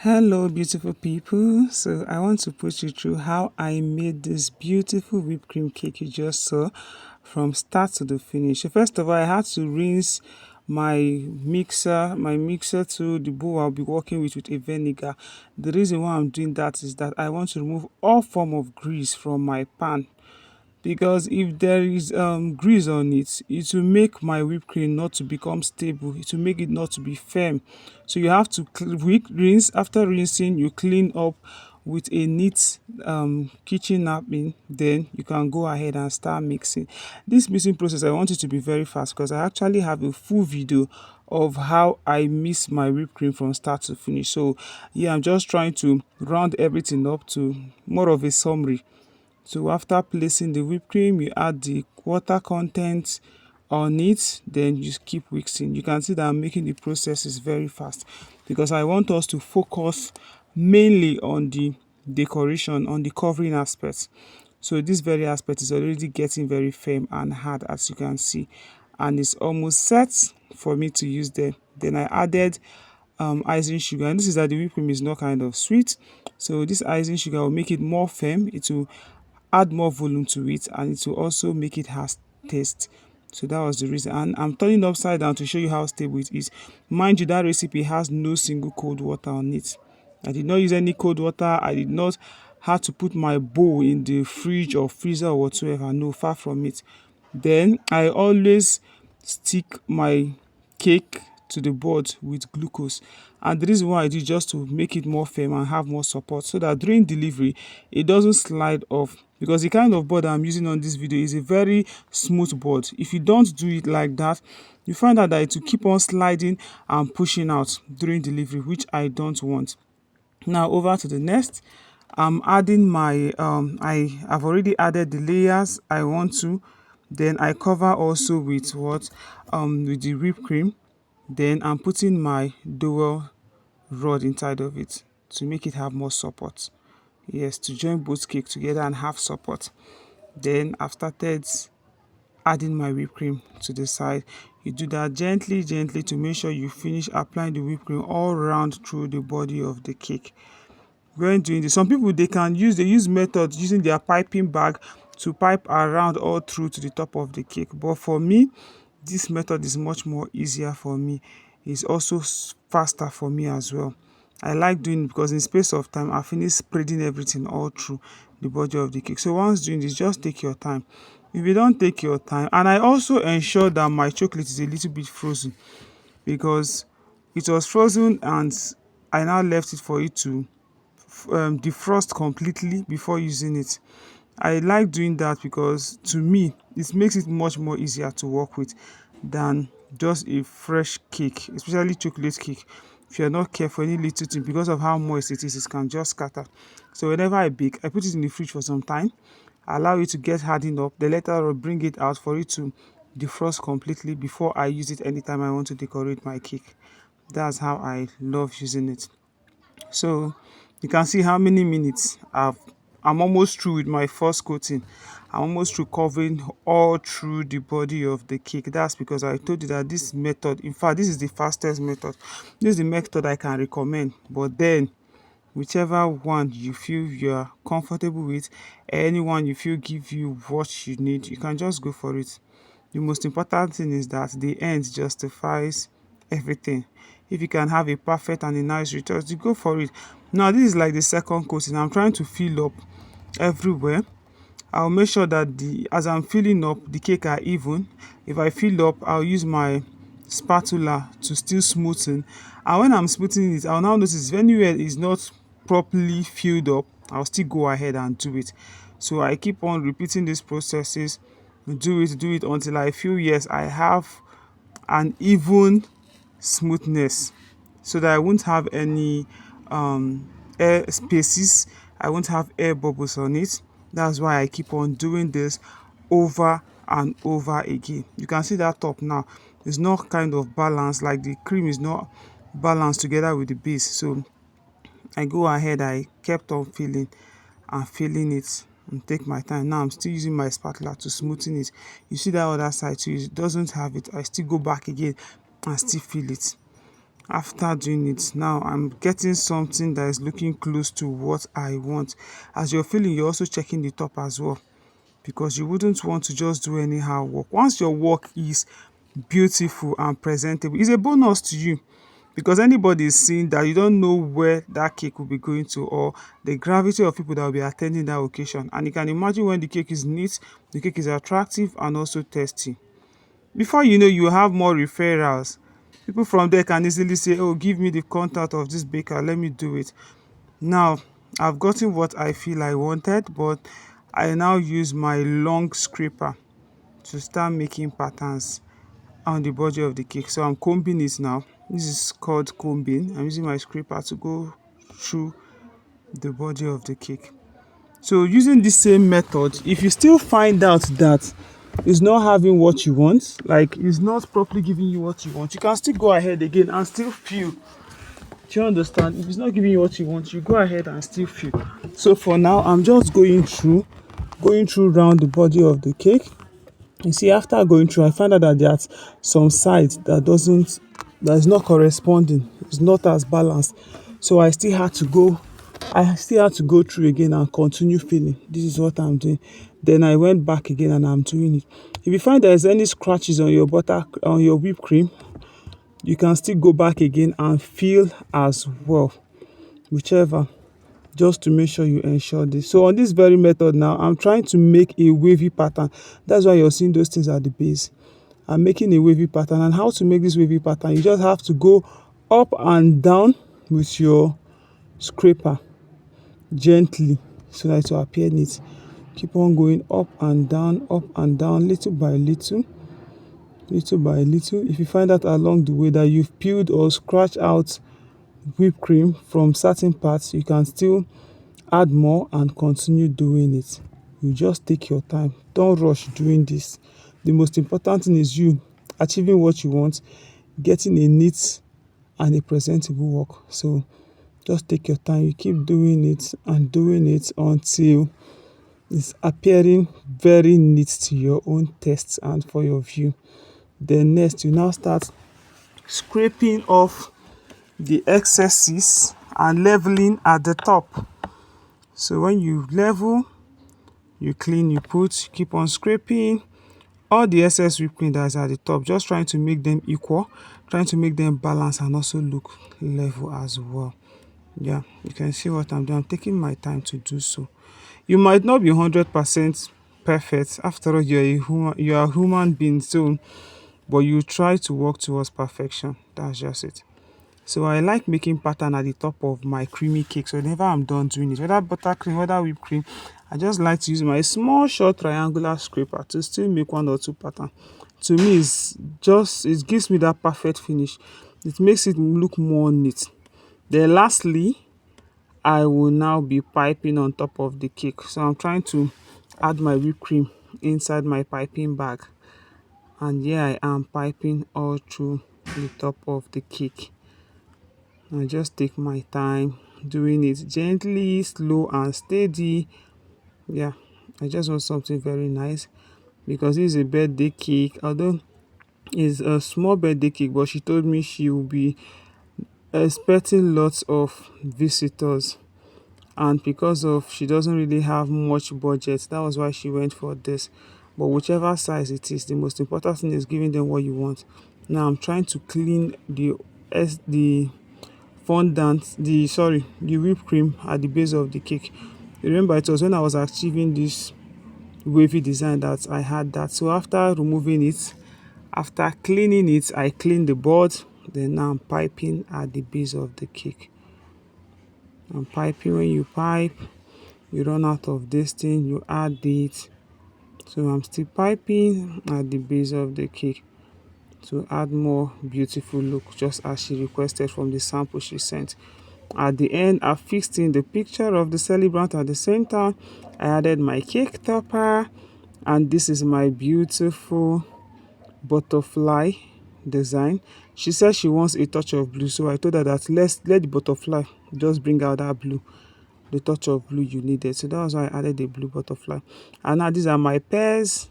Hello, beautiful people. So I want to put you through how I made this beautiful whipped cream cake you just saw from start to the finish. So first of all, I had to rinse my mixer to the bowl I'll be working with a vinegar. The reason why I'm doing that is that I want to remove all form of grease from my pan, because if there is grease on it, it will make my whipped cream not to become stable, it will make it not to be firm. So you have to rinse. After rinsing, you clean up with a neat kitchen napkin, then you can go ahead and start mixing. This mixing process, I want it to be very fast because I actually have a full video of how I mix my whipped cream from start to finish. So yeah, I'm just trying to round everything up to more of a summary. So after placing the whipped cream, you add the water content on it, then you keep mixing. You can see that I'm making the process is very fast because I want us to focus mainly on the decoration, on the covering aspect. So this very aspect is already getting very firm and hard, as you can see, and it's almost set for me to use them. Then I added icing sugar, and this is that the whipped cream is not kind of sweet, so this icing sugar will make it more firm. It will add more volume to it, and it will also make it has taste. So that was the reason, and I'm turning upside down to show you how stable it is. Mind you, that recipe has no single cold water on it. I did not use any cold water. I did not have to put my bowl in the fridge or freezer or whatsoever. No, far from it. Then I always stick my cake to the board with glucose, and the reason why I do just to make it more firm and have more support, so that during delivery it doesn't slide off, because the kind of board I'm using on this video is a very smooth board. If you don't do it like that, you find out that it will keep on sliding and pushing out during delivery, which I don't want. Now over to the next. I'm adding my I have already added the layers I want to. Then I cover also with what with the whipped cream. Then I'm putting my dowel rod inside of it to make it have more support. Yes, to join both cake together and have support. Then I've started adding my whipped cream to the side. You do that gently, gently, to make sure you finish applying the whipped cream all around through the body of the cake. When doing this, some people they use method using their piping bag to pipe around all through to the top of the cake, but for me, this method is much more easier for me. It's also faster for me as well. I like doing it because in space of time I finish spreading everything all through the body of the cake. So once doing this, just take your time. If you don't take your time, and I also ensure that my chocolate is a little bit frozen, because it was frozen and I now left it for it to defrost completely before using it. I like doing that because to me it makes it much more easier to work with than just a fresh cake, especially chocolate cake. If you're not careful, any little thing, because of how moist it is, it can just scatter. So whenever I bake, I put it in the fridge for some time, allow it to get hardened up, then later I'll bring it out for it to defrost completely before I use it anytime I want to decorate my cake. That's how I love using it. So you can see how many minutes I'm almost through with my first coating. I'm almost through covering all through the body of the cake. That's because I told you that this method, in fact, this is the fastest method. This is the method I can recommend. But then, whichever one you feel you are comfortable with, anyone you feel give you what you need, you can just go for it. The most important thing is that the end justifies everything. If you can have a perfect and a nice result, you go for it. Now this is like the second coating. I'm trying to fill up everywhere. I'll make sure that the as I'm filling up, the cake are even. If I fill up, I'll use my spatula to still smoothen. And when I'm smoothing it, I'll now notice if anywhere is not properly filled up, I'll still go ahead and do it. So I keep on repeating these processes, do it until I feel yes, I have an even smoothness, so that I won't have any air spaces, I won't have air bubbles on it. That's why I keep on doing this over and over again. You can see that top now is not kind of balanced, like the cream is not balanced together with the base. So I go ahead, I kept on filling and filling it and take my time. Now I'm still using my spatula to smoothen it. You see that other side too, it doesn't have it. I still go back again and still fill it. After doing it, now I'm getting something that is looking close to what I want. As you're feeling, you're also checking the top as well, because you wouldn't want to just do anyhow work. Once your work is beautiful and presentable, it's a bonus to you, because anybody is seeing that, you don't know where that cake will be going to, or the gravity of people that will be attending that occasion. And you can imagine when the cake is neat, the cake is attractive and also tasty. Before you know, you have more referrals. People from there can easily say, oh, give me the contact of this baker, let me do it. Now, I've gotten what I feel I wanted, but I now use my long scraper to start making patterns on the body of the cake. So I'm combing it now. This is called combing. I'm using my scraper to go through the body of the cake. So using the same method, if you still find out that it's not having what you want, like it's not properly giving you what you want, you can still go ahead again and still fill. Do you understand? If it's not giving you what you want, you go ahead and still fill. So for now, I'm just going through around the body of the cake. You see, after going through, I found out that there's some sides that is not corresponding. It's not as balanced. So I still had to go through again and continue filling. This is what I'm doing. Then I went back again and I'm doing it. If you find there's any scratches on your on your whipped cream, you can still go back again and fill as well, whichever, just to make sure you ensure this. So on this very method now, I'm trying to make a wavy pattern. That's why you're seeing those things at the base. I'm making a wavy pattern. And how to make this wavy pattern? You just have to go up and down with your scraper gently so that it will appear neat. Keep on going up and down, little by little, little by little. If you find out along the way that you've peeled or scratched out whipped cream from certain parts, you can still add more and continue doing it. You just take your time. Don't rush doing this. The most important thing is you achieving what you want, getting a neat and a presentable work. So just take your time. You keep doing it and doing it until it's appearing very neat to your own taste and for your view. Then next, you now start scraping off the excesses and leveling at the top. So when you level, you clean, you put, keep on scraping all the excess whipped cream that is at the top, just trying to make them equal, trying to make them balance and also look level as well. Yeah, you can see what I'm doing. I'm taking my time to do so. You might not be 100% perfect. After all, you are a human being, so but you try to work towards perfection. That's just it. So I like making pattern at the top of my creamy cake. So whenever I'm done doing it, whether buttercream, whether whipped cream, I just like to use my small short triangular scraper to still make one or two pattern. To me, it gives me that perfect finish. It makes it look more neat. Then lastly, I will now be piping on top of the cake. So I'm trying to add my whipped cream inside my piping bag. And here I am piping all through the top of the cake. I just take my time doing it gently, slow and steady. Yeah, I just want something very nice, because this is a birthday cake. Although it's a small birthday cake, but she told me she will be expecting lots of visitors, and because of she doesn't really have much budget, that was why she went for this. But whichever size it is, the most important thing is giving them what you want. Now I'm trying to clean the fondant, the whipped cream at the base of the cake. Remember, it was when I was achieving this wavy design that I had that. So after removing it, after cleaning it, I cleaned the board. Then now I'm piping at the base of the cake. I'm piping. When you pipe, you run out of this thing, you add it. So I'm still piping at the base of the cake to add more beautiful look, just as she requested from the sample she sent. At the end, I fixed in the picture of the celebrant at the center. I added my cake topper, and this is my beautiful butterfly design. She said she wants a touch of blue, so I told her that let the butterfly just bring out that blue, the touch of blue you needed. So that was why I added the blue butterfly. And now these are my pears.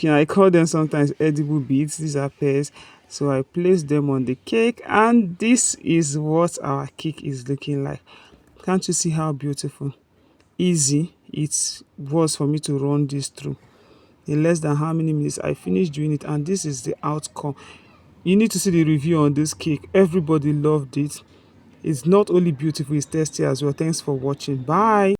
I call them sometimes edible beads. These are pears. So I placed them on the cake, and this is what our cake is looking like. Can't you see how beautiful, easy it was for me to run this through? In less than how many minutes I finished doing it, and this is the outcome. You need to see the review on this cake. Everybody loved it. It's not only beautiful, it's tasty as well. Thanks for watching. Bye.